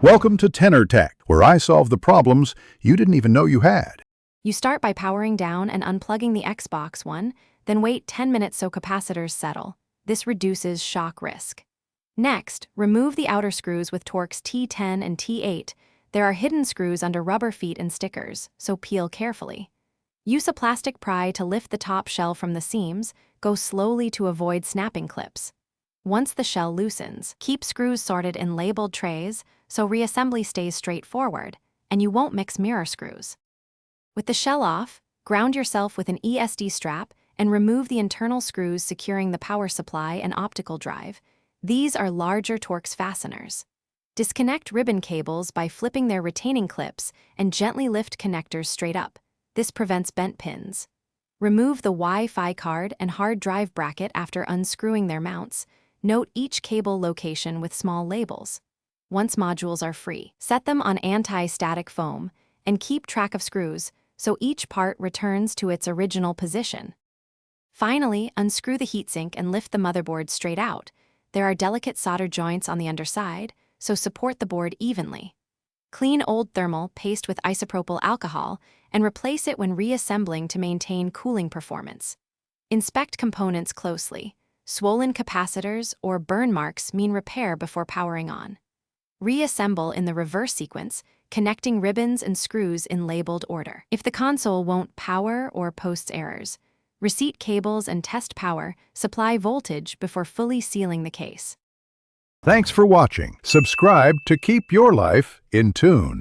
Welcome to Tenor Tech, where I solve the problems you didn't even know you had. You start by powering down and unplugging the Xbox One, then wait 10 minutes so capacitors settle. This reduces shock risk. Next, remove the outer screws with Torx T10 and T8. There are hidden screws under rubber feet and stickers, so peel carefully. Use a plastic pry to lift the top shell from the seams. Go slowly to avoid snapping clips. Once the shell loosens, keep screws sorted in labeled trays so reassembly stays straightforward, and you won't mix mirror screws. With the shell off, ground yourself with an ESD strap and remove the internal screws securing the power supply and optical drive. These are larger Torx fasteners. Disconnect ribbon cables by flipping their retaining clips and gently lift connectors straight up. This prevents bent pins. Remove the Wi-Fi card and hard drive bracket after unscrewing their mounts. Note each cable location with small labels. Once modules are free, set them on anti-static foam and keep track of screws so each part returns to its original position. Finally, unscrew the heatsink and lift the motherboard straight out. There are delicate solder joints on the underside, so support the board evenly. Clean old thermal paste with isopropyl alcohol and replace it when reassembling to maintain cooling performance. Inspect components closely. Swollen capacitors or burn marks mean repair before powering on. Reassemble in the reverse sequence, connecting ribbons and screws in labeled order. If the console won't power or posts errors, reseat cables and test power, supply voltage before fully sealing the case. Thanks for watching. Subscribe to keep your life in tune.